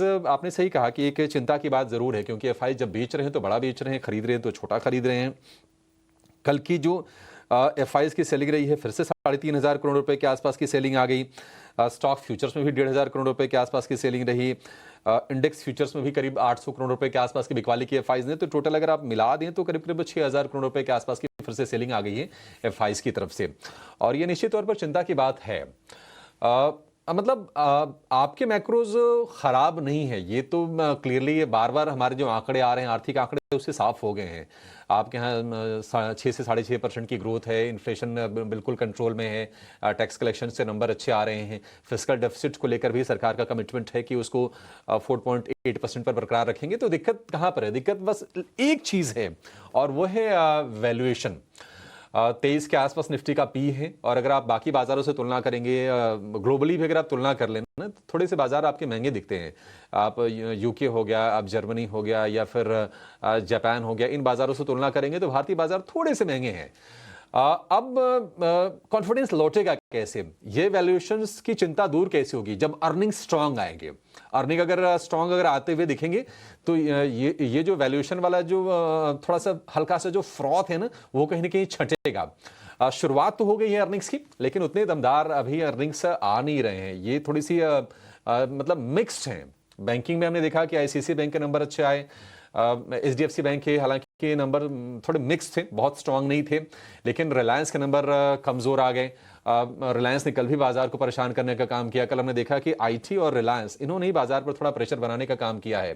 आपने सही कहा कि एक चिंता की बात ज़रूर है, क्योंकि एफआई जब बेच रहे हैं तो बड़ा बेच रहे हैं, खरीद रहे हैं तो छोटा खरीद रहे हैं। कल की जो एफआईज की सेलिंग रही है, फिर से 3,500 करोड़ रुपए के आसपास की सेलिंग आ गई। स्टॉक फ्यूचर्स में भी 1,500 करोड़ रुपए के आसपास की सेलिंग रही। इंडेक्स फ्यूचर्स में भी करीब 800 करोड़ रुपए के आसपास की बिकवाली की एफआईज ने। तो टोटल अगर आप मिला दें तो करीब करीब 6,000 करोड़ रुपए के आसपास की फिर से सेलिंग आ गई है एफआईज की तरफ से, और ये निश्चित तौर पर चिंता की बात है। मतलब आपके मैक्रोज खराब नहीं है, ये तो क्लियरली ये बार बार हमारे जो आंकड़े आ रहे हैं, आर्थिक आंकड़े, उससे साफ हो गए हैं। आपके यहाँ 6 से 6.5% की ग्रोथ है, इन्फ्लेशन बिल्कुल कंट्रोल में है, टैक्स कलेक्शन से नंबर अच्छे आ रहे हैं, फिस्कल डेफिसिट को लेकर भी सरकार का कमिटमेंट है कि उसको 4.8% पर बरकरार रखेंगे। तो दिक्कत कहाँ पर है? दिक्कत बस एक चीज़ है, और वो है वैल्यूएशन। 23 के आसपास निफ्टी का पी है, और अगर आप बाकी बाजारों से तुलना करेंगे, ग्लोबली भी अगर आप तुलना कर लेना ना, तो थोड़े से बाजार आपके महंगे दिखते हैं। आप यूके हो गया, आप जर्मनी हो गया, या फिर जापान हो गया, इन बाजारों से तुलना करेंगे तो भारतीय बाजार थोड़े से महंगे हैं। अब कॉन्फिडेंस लौटेगा कैसे? ये वैल्यूएशंस की चिंता दूर कैसे होगी जब अर्निंग स्ट्रांग आएंगे? अर्निंग अगर स्ट्रांग अगर आते हुए दिखेंगे तो ये जो वैल्यूएशन वाला जो थोड़ा सा हल्का सा जो फ्रॉथ है ना, वो कहीं ना कहीं छटेगा। शुरुआत तो हो गई है अर्निंग्स की, लेकिन उतने दमदार अभी अर्निंग्स आ नहीं रहे हैं। ये थोड़ी सी मतलब मिक्स्ड हैं। बैंकिंग में हमने देखा कि आईसीआईसीआई बैंक के नंबर अच्छे आए, एचडीएफसी बैंक के हालांकि नंबर थोड़े मिक्स थे, बहुत स्ट्रांग नहीं थे, लेकिन रिलायंस के नंबर कमजोर आ गए। रिलायंस ने कल भी बाजार को परेशान करने का काम किया। कल हमने देखा कि आईटी और रिलायंस, इन्होंने ही बाजार पर थोड़ा प्रेशर बनाने का काम किया है।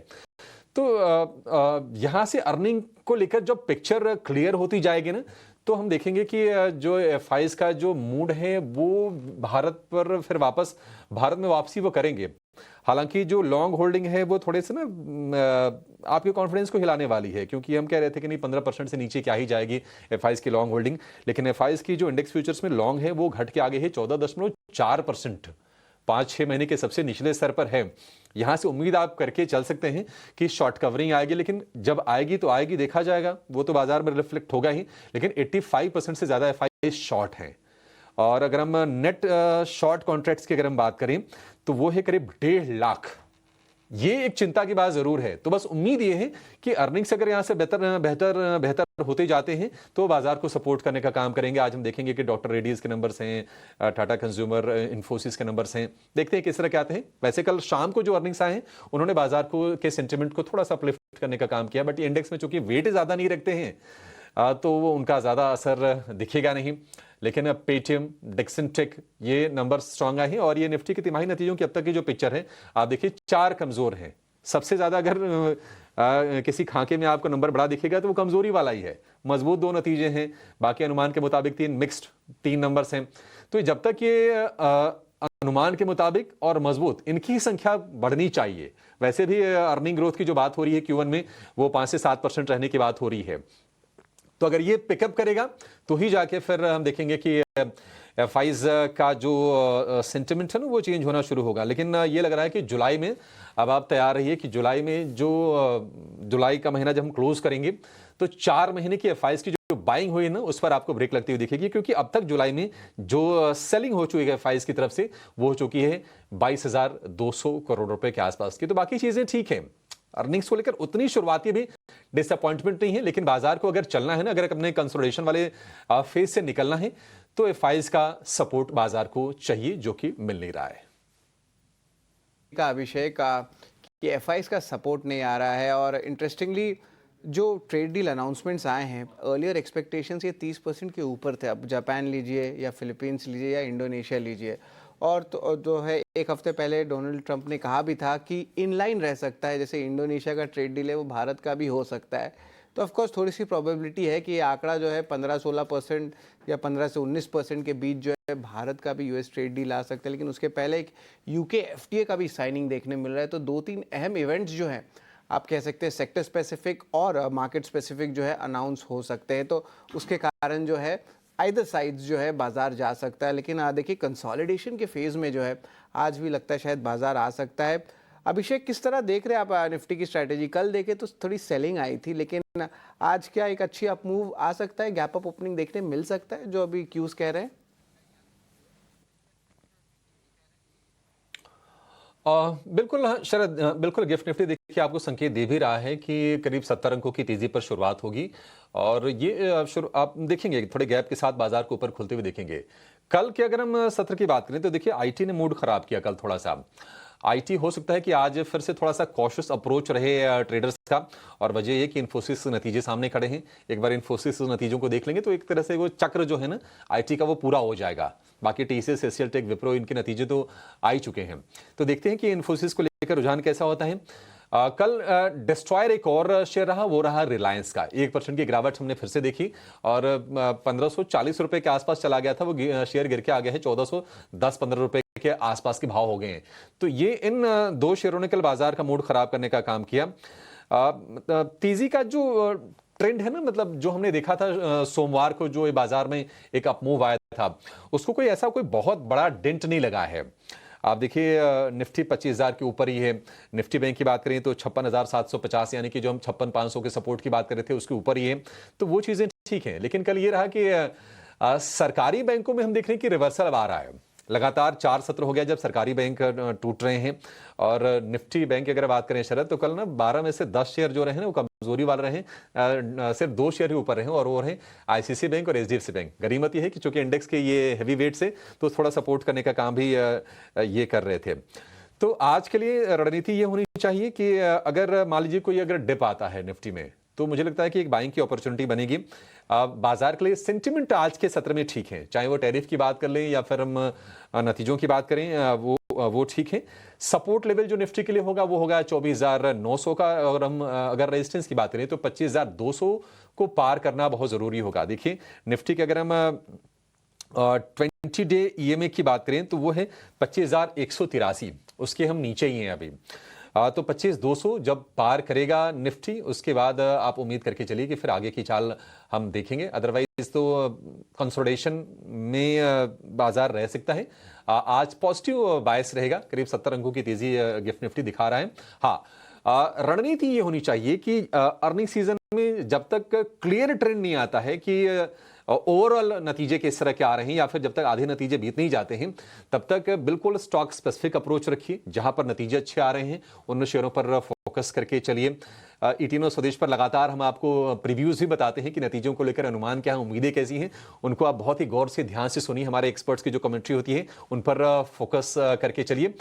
तो यहां से अर्निंग को लेकर जब पिक्चर क्लियर होती जाएगी ना, तो हम देखेंगे कि जो एफआईज का जो मूड है वो भारत पर फिर वापस, भारत में वापसी वो करेंगे। हालांकि जो लॉन्ग होल्डिंग है वो थोड़े से ना आपके कॉन्फिडेंस को हिलाने वाली है, क्योंकि हम कह रहे थे कि नहीं 15% से नीचे क्या ही जाएगी एफआईज की लॉन्ग होल्डिंग, लेकिन एफआईज की जो इंडेक्स फ्यूचर्स में लॉन्ग है वो घट के आगे है 14.4%। 5-6 महीने के सबसे निचले स्तर पर है। यहां से उम्मीद आप करके चल सकते हैं कि शॉर्ट कवरिंग आएगी, लेकिन जब आएगी तो आएगी, देखा जाएगा, वो तो बाजार में रिफ्लेक्ट होगा ही। लेकिन 85% से ज्यादा एफआई शॉर्ट हैं, और अगर हम नेट शॉर्ट कॉन्ट्रैक्ट्स की अगर हम बात करें तो वो है करीब 1.5 लाख। ये एक चिंता की बात जरूर है। तो बस उम्मीद ये है कि अर्निंग्स अगर यहां से बेहतर बेहतर बेहतर होते जाते हैं तो बाजार को सपोर्ट करने का काम करेंगे। आज हम देखेंगे कि डॉक्टर रेड्डीज के नंबर्स हैं, टाटा कंज्यूमर, इन्फोसिस के नंबर्स हैं, देखते हैं किस तरह के आते हैं। वैसे कल शाम को जो अर्निंग्स आए हैं उन्होंने बाजार को के सेंटिमेंट को थोड़ा सा अपलिफ्ट करने का काम किया, बट ये इंडेक्स में चूंकि वेट ज्यादा नहीं रखते हैं तो वो उनका ज्यादा असर दिखेगा नहीं। लेकिन अब पेटीएम, डिक्सन टेक, ये नंबर स्ट्रांग आए हैं, और ये निफ्टी के तिमाही नतीजों की अब तक की जो पिक्चर है आप देखिए, 4 कमजोर हैं। सबसे ज्यादा अगर किसी खाके में आपको नंबर बड़ा दिखेगा तो वो कमजोरी वाला ही है। मजबूत 2 नतीजे हैं, बाकी अनुमान के मुताबिक 3 मिक्स्ड 3 नंबर्स हैं। तो जब तक ये अनुमान के मुताबिक और मजबूत, इनकी संख्या बढ़नी चाहिए। वैसे भी अर्निंग ग्रोथ की जो बात हो रही है Q1 में, वो 5 से 7% रहने की बात हो रही है। तो अगर ये पिकअप करेगा तो ही जाके फिर हम देखेंगे कि एफआईज का जो सेंटिमेंट है ना वो चेंज होना शुरू होगा। लेकिन ये लग रहा है कि जुलाई में, अब आप तैयार रहिए कि जुलाई में जो जुलाई का महीना जब हम क्लोज करेंगे तो 4 महीने की एफआईज की जो बाइंग हुई ना उस पर आपको ब्रेक लगती हुई दिखेगी, क्योंकि अब तक जुलाई में जो सेलिंग हो चुकी है एफआईज की तरफ से वो हो चुकी है 22,200 करोड़ रुपए के आसपास की। तो बाकी चीजें ठीक है, अर्निंग्स को लेकर उतनी शुरुआती भी डिसअपॉइंटमेंट नहीं है, लेकिन बाजार को अगर चलना है ना, अगर अपने कंसोलिडेशन वाले फेज से निकलना है तो एफआईज का सपोर्ट बाजार को चाहिए, जो कि मिल नहीं रहा है। का अभिषेक का कि एफआईज का सपोर्ट नहीं आ रहा है, और इंटरेस्टिंगली जो ट्रेड डील अनाउंसमेंट्स आए हैं, अर्लियर एक्सपेक्टेशंस ये 30% के ऊपर थे। अब जापान लीजिए या फिलीपींस लीजिए या इंडोनेशिया लीजिए, और तो जो है एक हफ्ते पहले डोनाल्ड ट्रंप ने कहा भी था कि इनलाइन रह सकता है, जैसे इंडोनेशिया का ट्रेड डील है वो भारत का भी हो सकता है। तो ऑफकोर्स थोड़ी सी प्रोबेबिलिटी है कि ये आंकड़ा जो है 15-16% या 15 से 19% के बीच जो है भारत का भी यूएस ट्रेड डील आ सकता है। लेकिन उसके पहले एक यूके एफटीए का भी साइनिंग देखने मिल रहा है। तो 2-3 अहम इवेंट्स जो हैं, आप कह सकते हैं सेक्टर स्पेसिफिक और मार्केट स्पेसिफिक जो है अनाउंस हो सकते हैं। तो उसके कारण जो है आइदर साइड्स जो है बाजार जा सकता है। लेकिन देखिए कंसोलिडेशन के फेज में जो है आज भी लगता है शायद बाजार आ सकता है। अभिषेक, किस तरह देख रहे हैं आप निफ्टी की स्ट्रैटेजी? कल देखे तो थोड़ी सेलिंग आई थी, लेकिन आज क्या एक अच्छी अप मूव आ सकता है, गैप अप ओपनिंग देखने मिल सकता है जो अभी क्यूज कह रहे हैं? बिल्कुल हाँ, शरद बिल्कुल गिफ्ट निफ्टी देखिए आपको संकेत दे भी रहा है कि करीब 70 अंकों की तेजी पर शुरुआत होगी और ये शुरू आप देखेंगे थोड़े गैप के साथ बाजार को ऊपर खुलते हुए देखेंगे। कल की अगर हम सत्र की बात करें तो देखिए आईटी ने मूड खराब किया कल थोड़ा सा। आईटी हो सकता है कि आज फिर से थोड़ा सा कॉशियस अप्रोच रहे ट्रेडर्स का और वजह ये कि इन्फोसिस नतीजे सामने खड़े हैं। एक बार इन्फोसिस नतीजों को देख लेंगे तो एक तरह से वो चक्र जो है ना आईटी का वो पूरा हो जाएगा। बाकी टीसीएस, एचसीएल टेक, विप्रो इनके नतीजे तो आ ही चुके हैं। तो देखते हैं कि इन्फोसिस को लेकर रुझान कैसा होता है। कल डिस्ट्रॉयर एक और शेयर रहा, वो रहा रिलायंस का। 1% की गिरावट हमने फिर से देखी और 1540 रुपए के आसपास चला गया था। वो शेयर गिर के आ गया है 1410-15 रुपए के आसपास के भाव हो गए हैं। तो ये इन दो शेयरों ने कल बाजार का मूड खराब करने का काम किया। तेजी का जो ट्रेंड है ना, मतलब जो हमने देखा था सोमवार को जो ये बाजार में एक अपमूव आया था, उसको कोई ऐसा कोई बहुत बड़ा डेंट नहीं लगा है। आप देखिए निफ्टी 25,000 के ऊपर ही है। निफ्टी बैंक की बात करें तो 56,750 यानी कि जो हम 56,500 के सपोर्ट की बात कर रहे थे उसके ऊपर ही है। तो वो चीजें ठीक हैं, लेकिन कल ये रहा कि सरकारी बैंकों में हम देख रहे हैं कि रिवर्सल अब आ रहा है। लगातार 4 सत्र हो गया जब सरकारी बैंक टूट रहे हैं और निफ्टी बैंक की अगर बात करें शरद तो कल ना 12 में से 10 शेयर जो रहे ना वो कमजोरी वाले रहे। सिर्फ 2 शेयर ही ऊपर रहे और वो रहे आईसीसी बैंक और एचडीएफसी बैंक। गनीमत ये है कि चूंकि इंडेक्स के ये हैवी वेट से तो थोड़ा सपोर्ट करने का काम भी ये कर रहे थे। तो आज के लिए रणनीति ये होनी चाहिए कि अगर मान लीजिए कोई अगर डिप आता है निफ्टी में तो मुझे लगता है कि एक बाइंग की अपॉर्चुनिटी बनेगी। बाजार के लिए सेंटिमेंट आज के सत्र में ठीक है, चाहे वो टैरिफ की बात कर लें या फिर हम नतीजों की बात करें, वो ठीक है। सपोर्ट लेवल जो निफ्टी के लिए होगा वो होगा 24,900 का और हम अगर रेजिस्टेंस की बात करें तो 25,200 को पार करना बहुत जरूरी होगा। देखिए निफ्टी के अगर हम 20 डे ईएमए की बात करें तो वो है 25,183, उसके हम नीचे ही हैं अभी। तो 25,200 जब पार करेगा निफ्टी उसके बाद आप उम्मीद करके चलिए कि फिर आगे की चाल हम देखेंगे। अदरवाइज तो कंसोलिडेशन में बाजार रह सकता है। आज पॉजिटिव बायस रहेगा, करीब 70 अंकों की तेजी गिफ्ट निफ्टी दिखा रहा है। हाँ, रणनीति ये होनी चाहिए कि अर्निंग सीजन में जब तक क्लियर ट्रेंड नहीं आता है कि ओवरऑल नतीजे किस तरह के आ रहे हैं या फिर जब तक आधे नतीजे बीत नहीं जाते हैं तब तक बिल्कुल स्टॉक स्पेसिफिक अप्रोच रखिए। जहां पर नतीजे अच्छे आ रहे हैं उन शेयरों पर फोकस करके चलिए। ईटीनो स्वदेश पर लगातार हम आपको प्रीव्यूज भी बताते हैं कि नतीजों को लेकर अनुमान क्या है, उम्मीदें कैसी हैं, उनको आप बहुत ही गौर से ध्यान से सुनिए। हमारे एक्सपर्ट्स की जो कमेंट्री होती है उन पर फोकस करके चलिए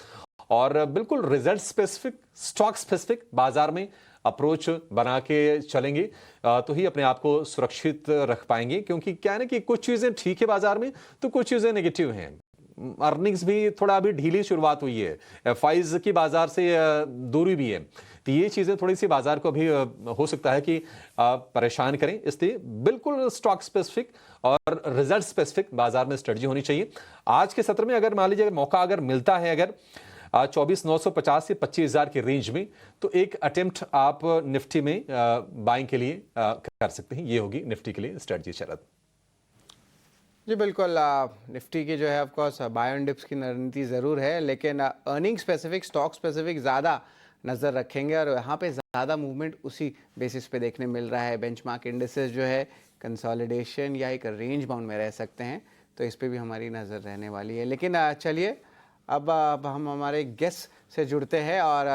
और बिल्कुल रिजल्ट स्पेसिफिक, स्टॉक स्पेसिफिक बाजार में अप्रोच बना के चलेंगे तो ही अपने आप को सुरक्षित रख पाएंगे। क्योंकि क्या है ना कि कुछ चीजें ठीक है बाजार में तो कुछ चीजें नेगेटिव हैं। अर्निंग्स भी थोड़ा अभी ढीली शुरुआत हुई है, एफआईज की बाजार से दूरी भी है, तो ये चीजें थोड़ी सी बाजार को अभी हो सकता है कि परेशान करें। इसलिए बिल्कुल स्टॉक स्पेसिफिक और रिजल्ट स्पेसिफिक बाजार में स्ट्रेटजी होनी चाहिए। आज के सत्र में अगर मान लीजिए मौका अगर मिलता है अगर 24,950 से 25,000 के रेंज में तो एक अटेम्प्ट आप निफ्टी में बाइंग के लिए कर सकते हैं। ये होगी निफ्टी के लिए स्ट्रेटजी शरद। जी बिल्कुल, निफ्टी की जो है of course buy and dips की रणनीति ज़रूर है, लेकिन अर्निंग स्पेसिफिक, स्टॉक स्पेसिफिक ज़्यादा नज़र रखेंगे और यहाँ पे ज़्यादा मूवमेंट उसी बेसिस पे देखने मिल रहा है। बेंचमार्क इंडेक्सेस जो है कंसोलिडेशन या एक रेंज बाउंड में रह सकते हैं, तो इस पे भी हमारी नज़र रहने वाली है। लेकिन चलिए अब हम हमारे गेस्ट से जुड़ते हैं और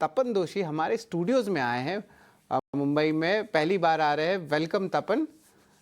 तपन दोषी हमारे स्टूडियोज़ में आए हैं, मुंबई में पहली बार आ रहे हैं। वेलकम तपन।